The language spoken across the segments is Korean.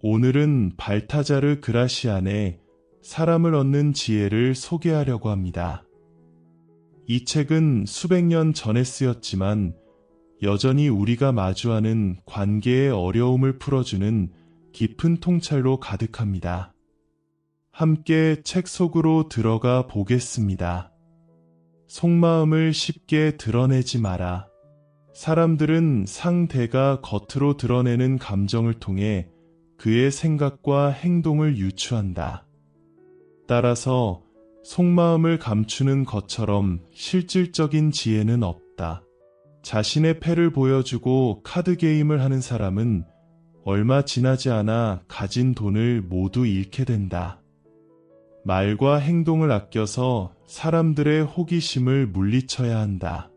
오늘은 발타자르 그라시안의 사람을 얻는 지혜를 소개하려고 합니다. 이 책은 수백 년 전에 쓰였지만 여전히 우리가 마주하는 관계의 어려움을 풀어주는 깊은 통찰로 가득합니다. 함께 책 속으로 들어가 보겠습니다. 속마음을 쉽게 드러내지 마라. 사람들은 상대가 겉으로 드러내는 감정을 통해 그의 생각과 행동을 유추한다. 따라서 속마음을 감추는 것처럼 실질적인 지혜는 없다. 자신의 패를 보여주고 카드 게임을 하는 사람은 얼마 지나지 않아 가진 돈을 모두 잃게 된다. 말과 행동을 아껴서 사람들의 호기심을 물리쳐야 한다.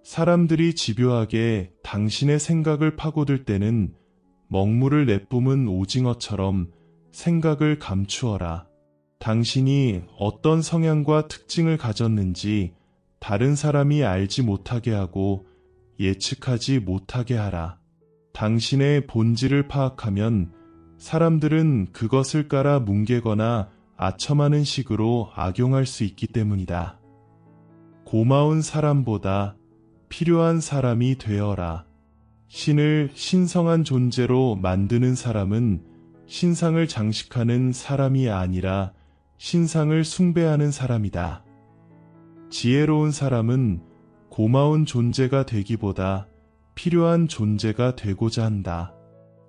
사람들이 집요하게 당신의 생각을 파고들 때는 먹물을 내뿜은 오징어처럼 생각을 감추어라. 당신이 어떤 성향과 특징을 가졌는지 다른 사람이 알지 못하게 하고 예측하지 못하게 하라. 당신의 본질을 파악하면 사람들은 그것을 깔아 뭉개거나 아첨하는 식으로 악용할 수 있기 때문이다. 고마운 사람보다 필요한 사람이 되어라. 신을 신성한 존재로 만드는 사람은 신상을 장식하는 사람이 아니라 신상을 숭배하는 사람이다. 지혜로운 사람은 고마운 존재가 되기보다 필요한 존재가 되고자 한다.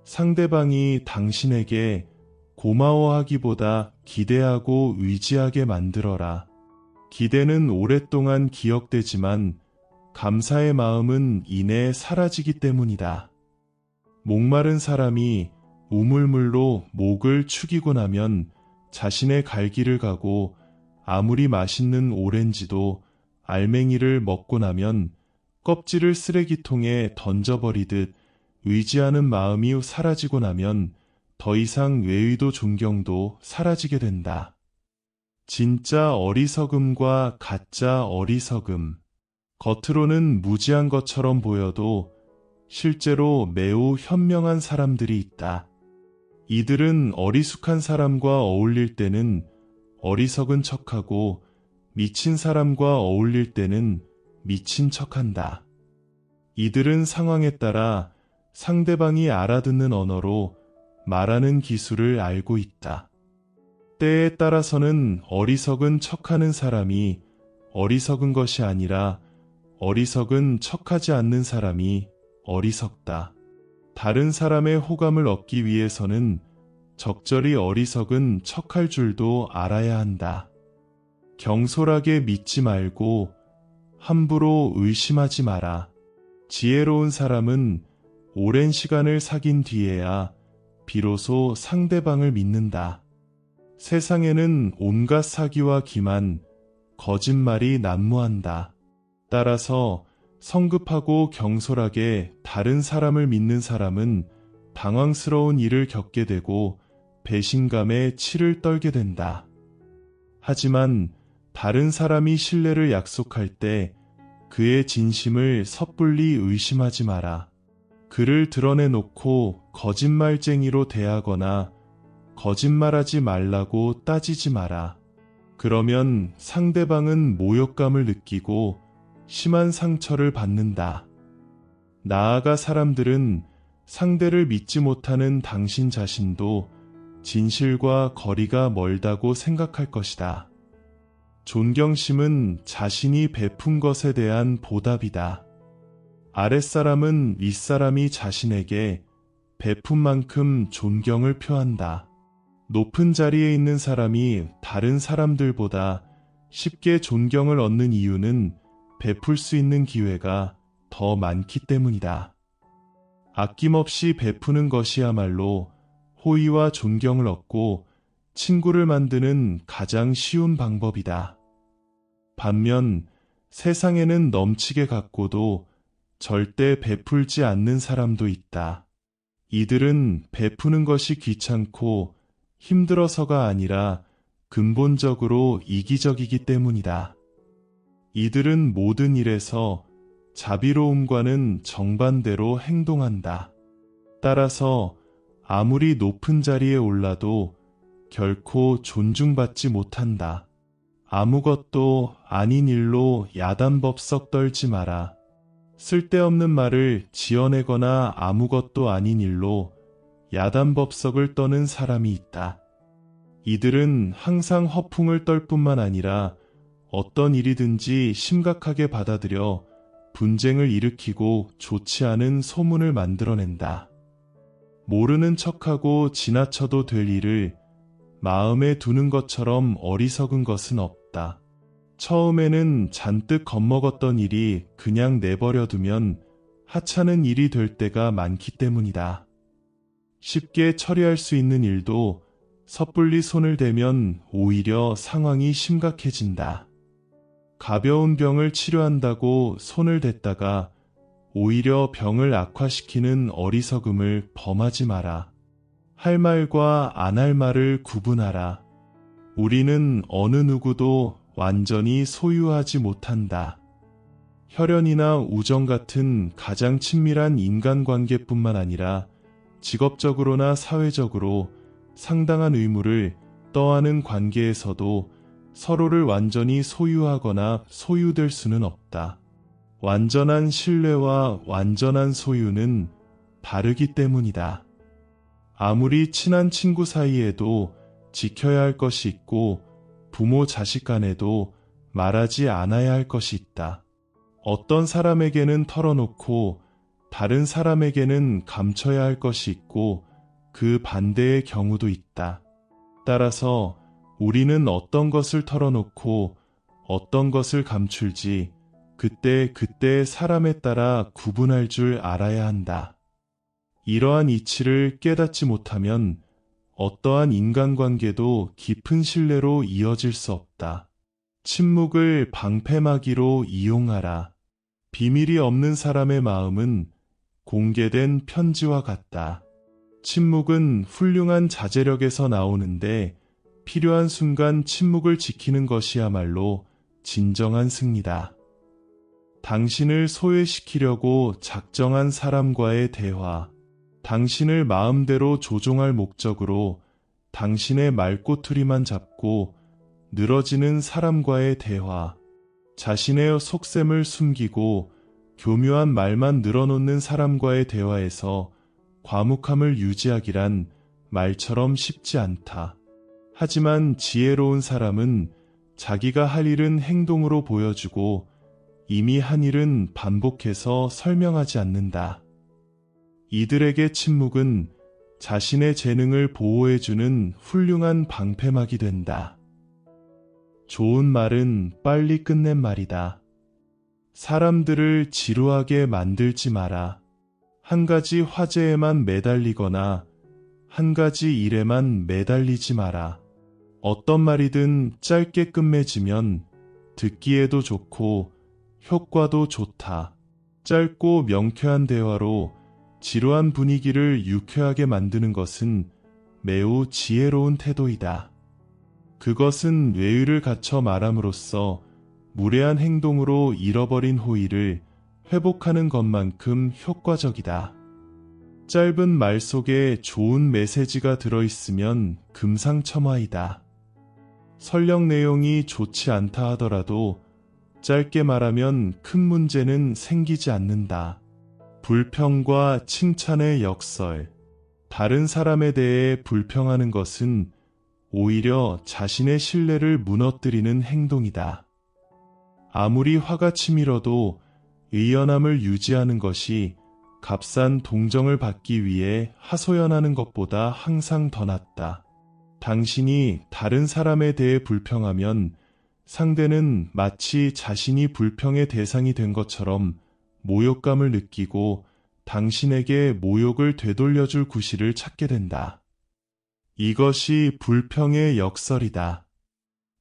상대방이 당신에게 고마워하기보다 기대하고 의지하게 만들어라. 기대는 오랫동안 기억되지만 감사의 마음은 이내 사라지기 때문이다. 목마른 사람이 우물물로 목을 축이고 나면 자신의 갈 길을 가고 아무리 맛있는 오렌지도 알맹이를 먹고 나면 껍질을 쓰레기통에 던져버리듯 의지하는 마음이 사라지고 나면 더 이상 외의도 존경도 사라지게 된다. 진짜 어리석음과 가짜 어리석음. 겉으로는 무지한 것처럼 보여도 실제로 매우 현명한 사람들이 있다. 이들은 어리숙한 사람과 어울릴 때는 어리석은 척하고 미친 사람과 어울릴 때는 미친 척한다. 이들은 상황에 따라 상대방이 알아듣는 언어로 말하는 기술을 알고 있다. 때에 따라서는 어리석은 척하는 사람이 어리석은 것이 아니라 어리석은 척하지 않는 사람이 어리석다. 다른 사람의 호감을 얻기 위해서는 적절히 어리석은 척할 줄도 알아야 한다. 경솔하게 믿지 말고 함부로 의심하지 마라. 지혜로운 사람은 오랜 시간을 사귄 뒤에야 비로소 상대방을 믿는다. 세상에는 온갖 사기와 기만, 거짓말이 난무한다. 따라서 성급하고 경솔하게 다른 사람을 믿는 사람은 당황스러운 일을 겪게 되고 배신감에 치를 떨게 된다. 하지만 다른 사람이 신뢰를 약속할 때 그의 진심을 섣불리 의심하지 마라. 그를 드러내놓고 거짓말쟁이로 대하거나 거짓말하지 말라고 따지지 마라. 그러면 상대방은 모욕감을 느끼고 심한 상처를 받는다. 나아가 사람들은 상대를 믿지 못하는 당신 자신도 진실과 거리가 멀다고 생각할 것이다. 존경심은 자신이 베푼 것에 대한 보답이다. 아랫사람은 윗사람이 자신에게 베푼 만큼 존경을 표한다. 높은 자리에 있는 사람이 다른 사람들보다 쉽게 존경을 얻는 이유는 베풀 수 있는 기회가 더 많기 때문이다. 아낌없이 베푸는 것이야말로 호의와 존경을 얻고 친구를 만드는 가장 쉬운 방법이다. 반면 세상에는 넘치게 갖고도 절대 베풀지 않는 사람도 있다. 이들은 베푸는 것이 귀찮고 힘들어서가 아니라 근본적으로 이기적이기 때문이다. 이들은 모든 일에서 자비로움과는 정반대로 행동한다. 따라서 아무리 높은 자리에 올라도 결코 존중받지 못한다. 아무것도 아닌 일로 야단법석 떨지 마라. 쓸데없는 말을 지어내거나 아무것도 아닌 일로 야단법석을 떠는 사람이 있다. 이들은 항상 허풍을 떨 뿐만 아니라 어떤 일이든지 심각하게 받아들여 분쟁을 일으키고 좋지 않은 소문을 만들어낸다. 모르는 척하고 지나쳐도 될 일을 마음에 두는 것처럼 어리석은 것은 없다. 처음에는 잔뜩 겁먹었던 일이 그냥 내버려 두면 하찮은 일이 될 때가 많기 때문이다. 쉽게 처리할 수 있는 일도 섣불리 손을 대면 오히려 상황이 심각해진다. 가벼운 병을 치료한다고 손을 댔다가 오히려 병을 악화시키는 어리석음을 범하지 마라. 할 말과 안 할 말을 구분하라. 우리는 어느 누구도 완전히 소유하지 못한다. 혈연이나 우정 같은 가장 친밀한 인간관계뿐만 아니라 직업적으로나 사회적으로 상당한 의무를 떠안은 관계에서도 서로를 완전히 소유하거나 소유될 수는 없다. 완전한 신뢰와 완전한 소유는 다르기 때문이다. 아무리 친한 친구 사이에도 지켜야 할 것이 있고 부모 자식 간에도 말하지 않아야 할 것이 있다. 어떤 사람에게는 털어놓고 다른 사람에게는 감춰야 할 것이 있고 그 반대의 경우도 있다. 따라서 우리는 어떤 것을 털어놓고 어떤 것을 감출지 그때 사람에 따라 구분할 줄 알아야 한다. 이러한 이치를 깨닫지 못하면 어떠한 인간관계도 깊은 신뢰로 이어질 수 없다. 침묵을 방패막이로 이용하라. 비밀이 없는 사람의 마음은 공개된 편지와 같다. 침묵은 훌륭한 자제력에서 나오는데 필요한 순간 침묵을 지키는 것이야말로 진정한 승리다. 당신을 소외시키려고 작정한 사람과의 대화, 당신을 마음대로 조종할 목적으로 당신의 말꼬투리만 잡고 늘어지는 사람과의 대화, 자신의 속셈을 숨기고 교묘한 말만 늘어놓는 사람과의 대화에서 과묵함을 유지하기란 말처럼 쉽지 않다. 하지만 지혜로운 사람은 자기가 할 일은 행동으로 보여주고 이미 한 일은 반복해서 설명하지 않는다. 이들에게 침묵은 자신의 재능을 보호해주는 훌륭한 방패막이 된다. 좋은 말은 빨리 끝낸 말이다. 사람들을 지루하게 만들지 마라. 한 가지 화제에만 매달리거나 한 가지 일에만 매달리지 마라. 어떤 말이든 짧게 끝맺으면 듣기에도 좋고 효과도 좋다. 짧고 명쾌한 대화로 지루한 분위기를 유쾌하게 만드는 것은 매우 지혜로운 태도이다. 그것은 뇌의를 갖춰 말함으로써 무례한 행동으로 잃어버린 호의를 회복하는 것만큼 효과적이다. 짧은 말 속에 좋은 메시지가 들어있으면 금상첨화이다. 설령 내용이 좋지 않다 하더라도 짧게 말하면 큰 문제는 생기지 않는다. 불평과 칭찬의 역설. 다른 사람에 대해 불평하는 것은 오히려 자신의 신뢰를 무너뜨리는 행동이다. 아무리 화가 치밀어도 의연함을 유지하는 것이 값싼 동정을 받기 위해 하소연하는 것보다 항상 더 낫다. 당신이 다른 사람에 대해 불평하면 상대는 마치 자신이 불평의 대상이 된 것처럼 모욕감을 느끼고 당신에게 모욕을 되돌려줄 구실을 찾게 된다. 이것이 불평의 역설이다.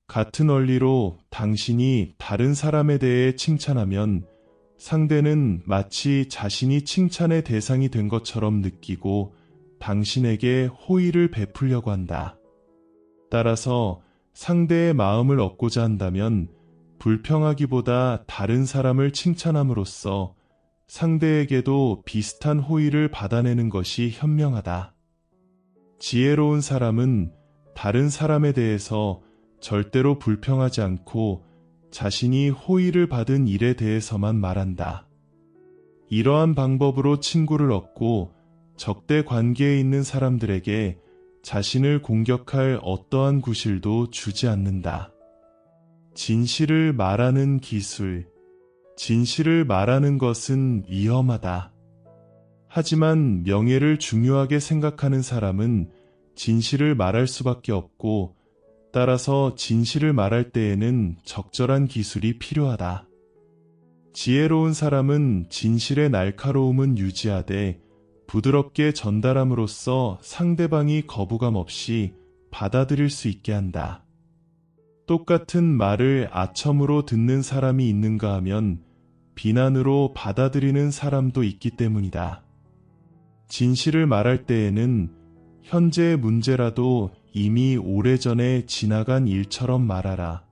같은 원리로 당신이 다른 사람에 대해 칭찬하면 상대는 마치 자신이 칭찬의 대상이 된 것처럼 느끼고 당신에게 호의를 베풀려고 한다. 따라서 상대의 마음을 얻고자 한다면 불평하기보다 다른 사람을 칭찬함으로써 상대에게도 비슷한 호의를 받아내는 것이 현명하다. 지혜로운 사람은 다른 사람에 대해서 절대로 불평하지 않고 자신이 호의를 받은 일에 대해서만 말한다. 이러한 방법으로 친구를 얻고 적대 관계에 있는 사람들에게 자신을 공격할 어떠한 구실도 주지 않는다. 진실을 말하는 기술. 진실을 말하는 것은 위험하다. 하지만 명예를 중요하게 생각하는 사람은 진실을 말할 수밖에 없고, 따라서 진실을 말할 때에는 적절한 기술이 필요하다. 지혜로운 사람은 진실의 날카로움은 유지하되 부드럽게 전달함으로써 상대방이 거부감 없이 받아들일 수 있게 한다. 똑같은 말을 아첨으로 듣는 사람이 있는가 하면 비난으로 받아들이는 사람도 있기 때문이다. 진실을 말할 때에는 현재의 문제라도 이미 오래전에 지나간 일처럼 말하라.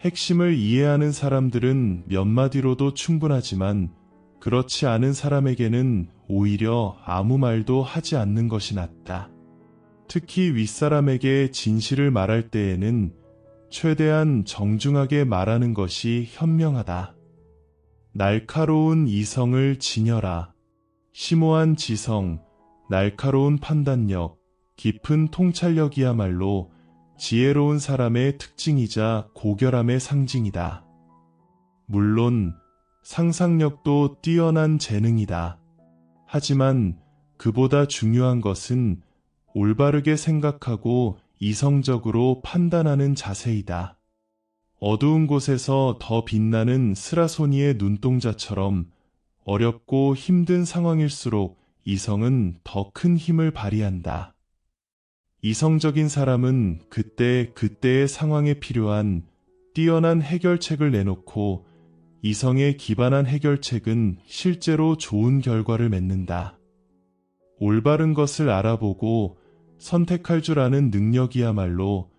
핵심을 이해하는 사람들은 몇 마디로도 충분하지만 그렇지 않은 사람에게는 오히려 아무 말도 하지 않는 것이 낫다. 특히 윗사람에게 진실을 말할 때에는 최대한 정중하게 말하는 것이 현명하다. 날카로운 이성을 지녀라. 심오한 지성, 날카로운 판단력, 깊은 통찰력이야말로 지혜로운 사람의 특징이자 고결함의 상징이다. 물론 상상력도 뛰어난 재능이다. 하지만 그보다 중요한 것은 올바르게 생각하고 이성적으로 판단하는 자세이다. 어두운 곳에서 더 빛나는 스라소니의 눈동자처럼 어렵고 힘든 상황일수록 이성은 더 큰 힘을 발휘한다. 이성적인 사람은 그때의 상황에 필요한 뛰어난 해결책을 내놓고 이성에 기반한 해결책은 실제로 좋은 결과를 맺는다. 올바른 것을 알아보고 선택할 줄 아는 능력이야말로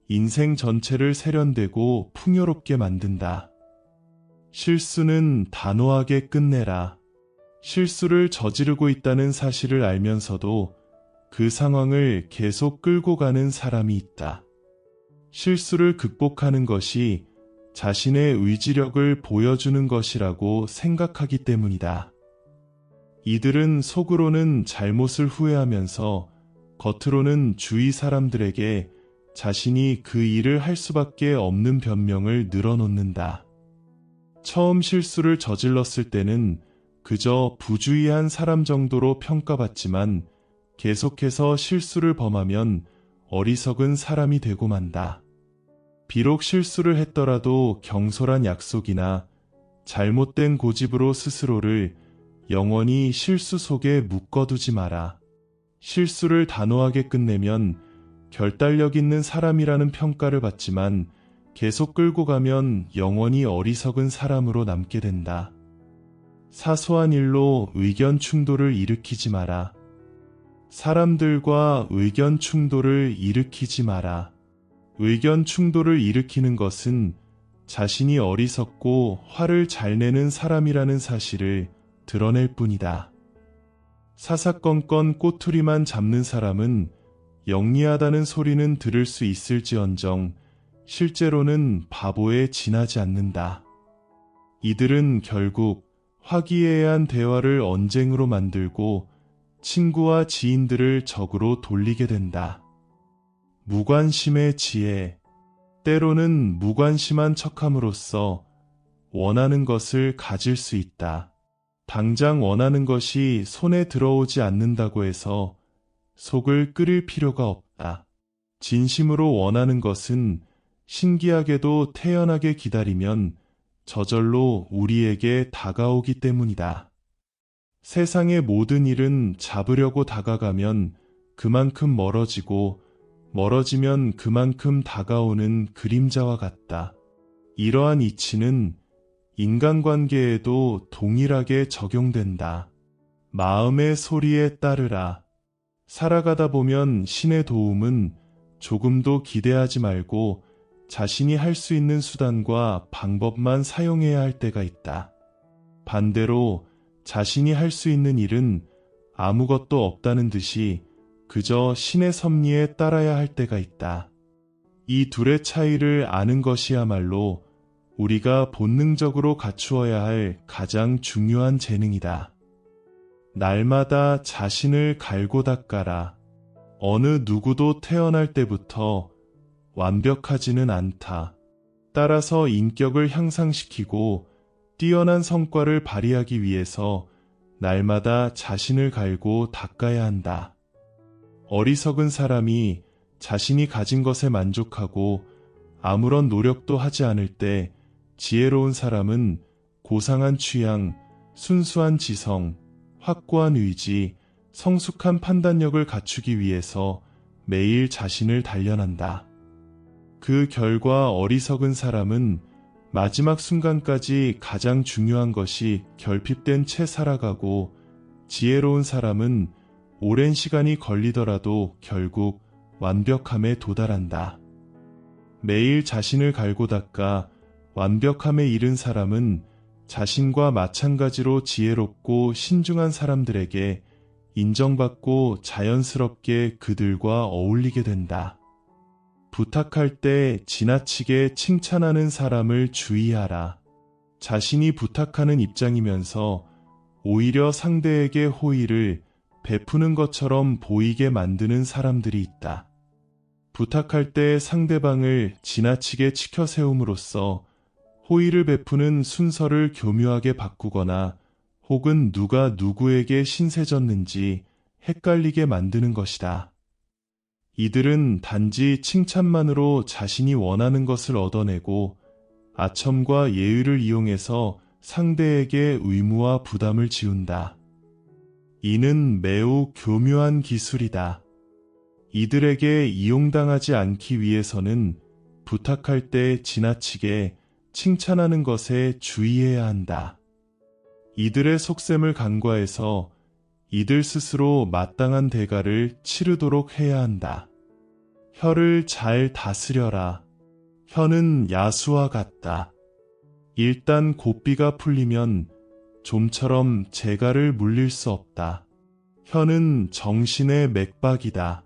인생 전체를 세련되고 풍요롭게 만든다. 실수는 단호하게 끝내라. 실수를 저지르고 있다는 사실을 알면서도 그 상황을 계속 끌고 가는 사람이 있다. 실수를 극복하는 것이 자신의 의지력을 보여주는 것이라고 생각하기 때문이다. 이들은 속으로는 잘못을 후회하면서 겉으로는 주위 사람들에게 자신이 그 일을 할 수밖에 없는 변명을 늘어놓는다. 처음 실수를 저질렀을 때는 그저 부주의한 사람 정도로 평가받지만 계속해서 실수를 범하면 어리석은 사람이 되고 만다. 비록 실수를 했더라도 경솔한 약속이나 잘못된 고집으로 스스로를 영원히 실수 속에 묶어두지 마라. 실수를 단호하게 끝내면 결단력 있는 사람이라는 평가를 받지만 계속 끌고 가면 영원히 어리석은 사람으로 남게 된다. 사소한 일로 의견 충돌을 일으키지 마라. 사람들과 의견 충돌을 일으키지 마라. 의견 충돌을 일으키는 것은 자신이 어리석고 화를 잘 내는 사람이라는 사실을 드러낼 뿐이다. 사사건건 꼬투리만 잡는 사람은 영리하다는 소리는 들을 수 있을지언정 실제로는 바보에 지나지 않는다. 이들은 결국 화기애애한 대화를 언쟁으로 만들고 친구와 지인들을 적으로 돌리게 된다. 무관심의 지혜. 때로는 무관심한 척함으로써 원하는 것을 가질 수 있다. 당장 원하는 것이 손에 들어오지 않는다고 해서 속을 끓일 필요가 없다. 진심으로 원하는 것은 신기하게도 태연하게 기다리면 저절로 우리에게 다가오기 때문이다. 세상의 모든 일은 잡으려고 다가가면 그만큼 멀어지고 멀어지면 그만큼 다가오는 그림자와 같다. 이러한 이치는 인간관계에도 동일하게 적용된다. 마음의 소리에 따르라. 살아가다 보면 신의 도움은 조금도 기대하지 말고 자신이 할 수 있는 수단과 방법만 사용해야 할 때가 있다. 반대로 자신이 할 수 있는 일은 아무것도 없다는 듯이 그저 신의 섭리에 따라야 할 때가 있다. 이 둘의 차이를 아는 것이야말로 우리가 본능적으로 갖추어야 할 가장 중요한 재능이다. 날마다 자신을 갈고 닦아라. 어느 누구도 태어날 때부터 완벽하지는 않다. 따라서 인격을 향상시키고 뛰어난 성과를 발휘하기 위해서 날마다 자신을 갈고 닦아야 한다. 어리석은 사람이 자신이 가진 것에 만족하고 아무런 노력도 하지 않을 때 지혜로운 사람은 고상한 취향, 순수한 지성, 확고한 의지, 성숙한 판단력을 갖추기 위해서 매일 자신을 단련한다. 그 결과 어리석은 사람은 마지막 순간까지 가장 중요한 것이 결핍된 채 살아가고 지혜로운 사람은 오랜 시간이 걸리더라도 결국 완벽함에 도달한다. 매일 자신을 갈고 닦아 완벽함에 이른 사람은 자신과 마찬가지로 지혜롭고 신중한 사람들에게 인정받고 자연스럽게 그들과 어울리게 된다. 부탁할 때 지나치게 칭찬하는 사람을 주의하라. 자신이 부탁하는 입장이면서 오히려 상대에게 호의를 베푸는 것처럼 보이게 만드는 사람들이 있다. 부탁할 때 상대방을 지나치게 치켜 세움으로써 호의를 베푸는 순서를 교묘하게 바꾸거나 혹은 누가 누구에게 신세졌는지 헷갈리게 만드는 것이다. 이들은 단지 칭찬만으로 자신이 원하는 것을 얻어내고 아첨과 예의를 이용해서 상대에게 의무와 부담을 지운다. 이는 매우 교묘한 기술이다. 이들에게 이용당하지 않기 위해서는 부탁할 때 지나치게 칭찬하는 것에 주의해야 한다. 이들의 속셈을 간과해서 이들 스스로 마땅한 대가를 치르도록 해야 한다. 혀를 잘 다스려라. 혀는 야수와 같다. 일단 고삐가 풀리면 좀처럼 재갈을 물릴 수 없다. 혀는 정신의 맥박이다.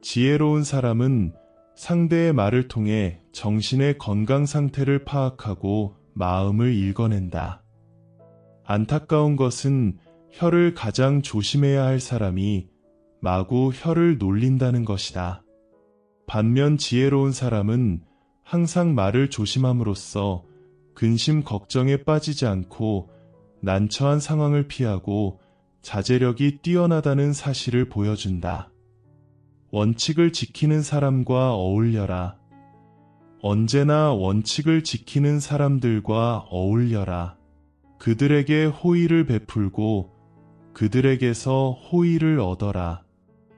지혜로운 사람은 상대의 말을 통해 정신의 건강 상태를 파악하고 마음을 읽어낸다. 안타까운 것은 혀를 가장 조심해야 할 사람이 마구 혀를 놀린다는 것이다. 반면 지혜로운 사람은 항상 말을 조심함으로써 근심 걱정에 빠지지 않고 난처한 상황을 피하고 자제력이 뛰어나다는 사실을 보여준다. 원칙을 지키는 사람과 어울려라. 언제나 원칙을 지키는 사람들과 어울려라. 그들에게 호의를 베풀고 그들에게서 호의를 얻어라.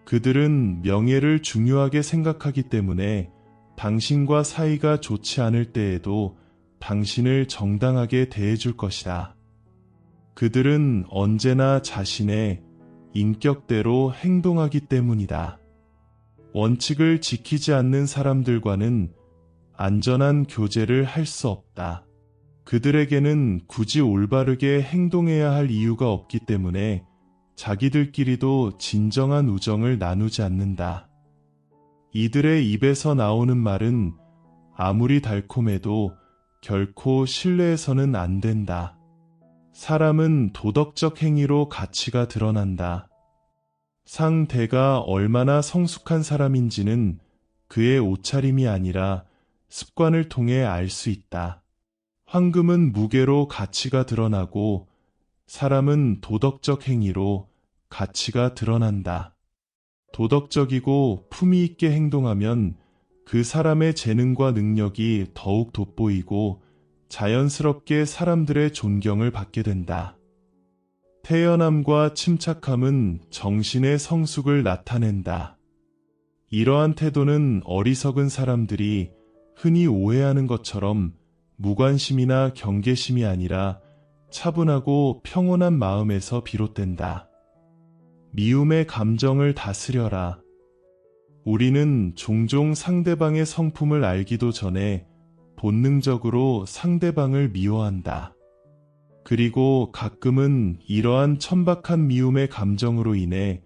그들은 명예를 중요하게 생각하기 때문에 당신과 사이가 좋지 않을 때에도 당신을 정당하게 대해줄 것이다. 그들은 언제나 자신의 인격대로 행동하기 때문이다. 원칙을 지키지 않는 사람들과는 안전한 교제를 할 수 없다. 그들에게는 굳이 올바르게 행동해야 할 이유가 없기 때문에 자기들끼리도 진정한 우정을 나누지 않는다. 이들의 입에서 나오는 말은 아무리 달콤해도 결코 신뢰해서는 안 된다. 사람은 도덕적 행위로 가치가 드러난다. 상대가 얼마나 성숙한 사람인지는 그의 옷차림이 아니라 습관을 통해 알 수 있다. 황금은 무게로 가치가 드러나고 사람은 도덕적 행위로 가치가 드러난다. 도덕적이고 품위 있게 행동하면 그 사람의 재능과 능력이 더욱 돋보이고 자연스럽게 사람들의 존경을 받게 된다. 태연함과 침착함은 정신의 성숙을 나타낸다. 이러한 태도는 어리석은 사람들이 흔히 오해하는 것처럼 무관심이나 경계심이 아니라 차분하고 평온한 마음에서 비롯된다. 미움의 감정을 다스려라. 우리는 종종 상대방의 성품을 알기도 전에 본능적으로 상대방을 미워한다. 그리고 가끔은 이러한 천박한 미움의 감정으로 인해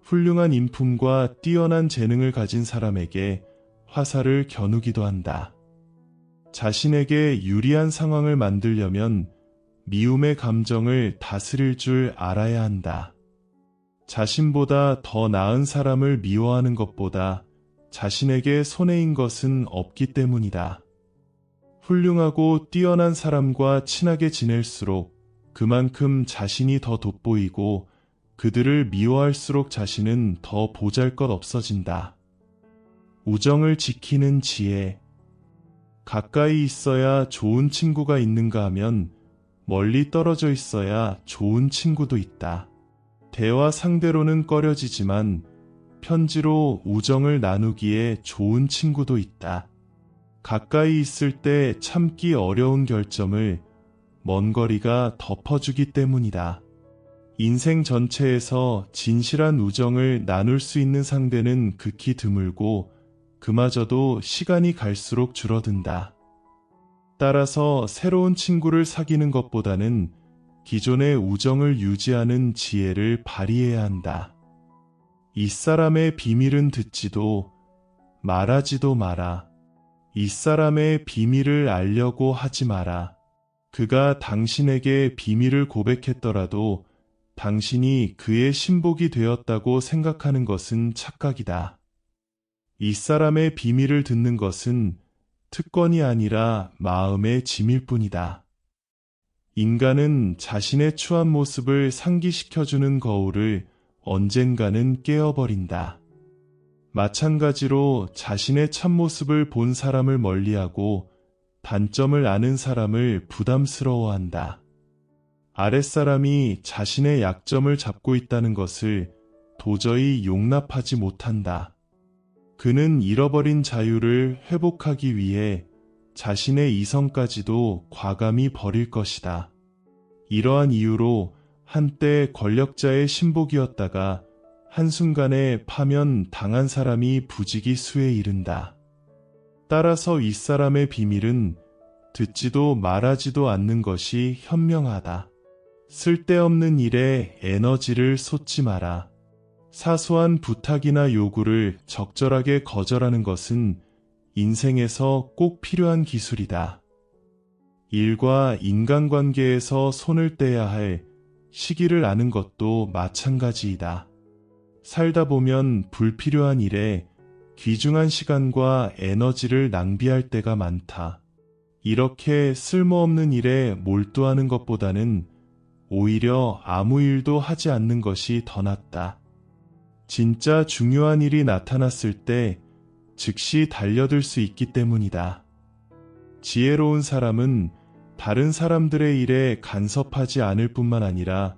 훌륭한 인품과 뛰어난 재능을 가진 사람에게 화살을 겨누기도 한다. 자신에게 유리한 상황을 만들려면 미움의 감정을 다스릴 줄 알아야 한다. 자신보다 더 나은 사람을 미워하는 것보다 자신에게 손해인 것은 없기 때문이다. 훌륭하고 뛰어난 사람과 친하게 지낼수록 그만큼 자신이 더 돋보이고 그들을 미워할수록 자신은 더 보잘것없어진다. 우정을 지키는 지혜. 가까이 있어야 좋은 친구가 있는가 하면 멀리 떨어져 있어야 좋은 친구도 있다. 대화 상대로는 꺼려지지만 편지로 우정을 나누기에 좋은 친구도 있다. 가까이 있을 때 참기 어려운 결점을 먼 거리가 덮어주기 때문이다. 인생 전체에서 진실한 우정을 나눌 수 있는 상대는 극히 드물고 그마저도 시간이 갈수록 줄어든다. 따라서 새로운 친구를 사귀는 것보다는 기존의 우정을 유지하는 지혜를 발휘해야 한다. 이 사람의 비밀은 듣지도 말하지도 마라. 이 사람의 비밀을 알려고 하지 마라. 그가 당신에게 비밀을 고백했더라도 당신이 그의 신복이 되었다고 생각하는 것은 착각이다. 이 사람의 비밀을 듣는 것은 특권이 아니라 마음의 짐일 뿐이다. 인간은 자신의 추한 모습을 상기시켜주는 거울을 언젠가는 깨어버린다. 마찬가지로 자신의 참모습을 본 사람을 멀리하고 단점을 아는 사람을 부담스러워한다. 아랫사람이 자신의 약점을 잡고 있다는 것을 도저히 용납하지 못한다. 그는 잃어버린 자유를 회복하기 위해 자신의 이성까지도 과감히 버릴 것이다. 이러한 이유로 한때 권력자의 신복이었다가 한순간에 파면 당한 사람이 부지기수에 이른다. 따라서 이 사람의 비밀은 듣지도 말하지도 않는 것이 현명하다. 쓸데없는 일에 에너지를 쏟지 마라. 사소한 부탁이나 요구를 적절하게 거절하는 것은 인생에서 꼭 필요한 기술이다. 일과 인간관계에서 손을 떼야 할 시기를 아는 것도 마찬가지이다. 살다 보면 불필요한 일에 귀중한 시간과 에너지를 낭비할 때가 많다. 이렇게 쓸모없는 일에 몰두하는 것보다는 오히려 아무 일도 하지 않는 것이 더 낫다. 진짜 중요한 일이 나타났을 때 즉시 달려들 수 있기 때문이다. 지혜로운 사람은 다른 사람들의 일에 간섭하지 않을 뿐만 아니라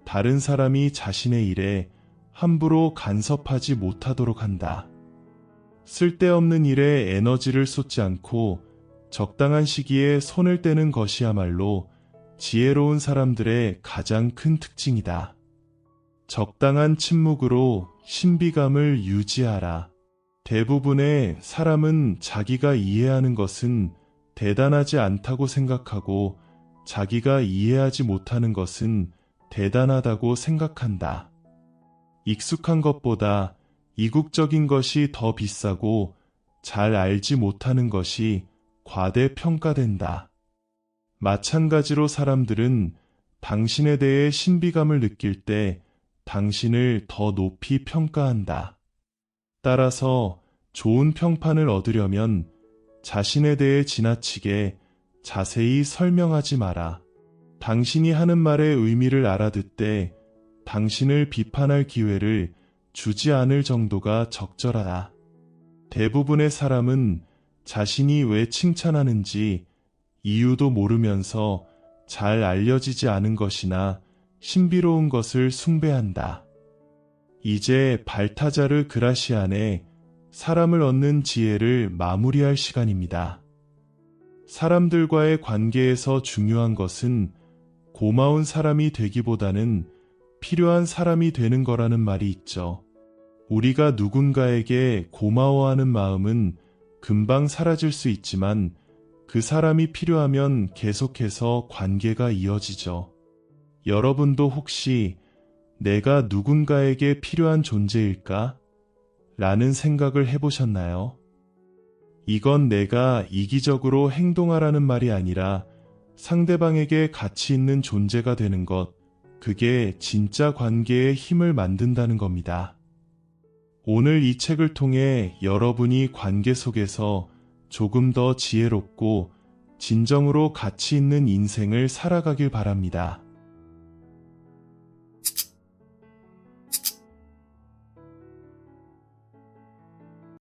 다른 사람이 자신의 일에 함부로 간섭하지 못하도록 한다. 쓸데없는 일에 에너지를 쏟지 않고 적당한 시기에 손을 떼는 것이야말로 지혜로운 사람들의 가장 큰 특징이다. 적당한 침묵으로 신비감을 유지하라. 대부분의 사람은 자기가 이해하는 것은 대단하지 않다고 생각하고 자기가 이해하지 못하는 것은 대단하다고 생각한다. 익숙한 것보다 이국적인 것이 더 비싸고 잘 알지 못하는 것이 과대평가된다. 마찬가지로 사람들은 당신에 대해 신비감을 느낄 때 당신을 더 높이 평가한다. 따라서 좋은 평판을 얻으려면 자신에 대해 지나치게 자세히 설명하지 마라. 당신이 하는 말의 의미를 알아듣되 당신을 비판할 기회를 주지 않을 정도가 적절하다. 대부분의 사람은 자신이 왜 칭찬하는지 이유도 모르면서 잘 알려지지 않은 것이나 신비로운 것을 숭배한다. 이제 발타자르 그라시안의 사람을 얻는 지혜를 마무리할 시간입니다. 사람들과의 관계에서 중요한 것은 고마운 사람이 되기보다는 필요한 사람이 되는 거라는 말이 있죠. 우리가 누군가에게 고마워하는 마음은 금방 사라질 수 있지만 그 사람이 필요하면 계속해서 관계가 이어지죠. 여러분도 혹시 내가 누군가에게 필요한 존재일까? 라는 생각을 해보셨나요? 이건 내가 이기적으로 행동하라는 말이 아니라 상대방에게 가치 있는 존재가 되는 것, 그게 진짜 관계의 힘을 만든다는 겁니다. 오늘 이 책을 통해 여러분이 관계 속에서 조금 더 지혜롭고 진정으로 가치 있는 인생을 살아가길 바랍니다.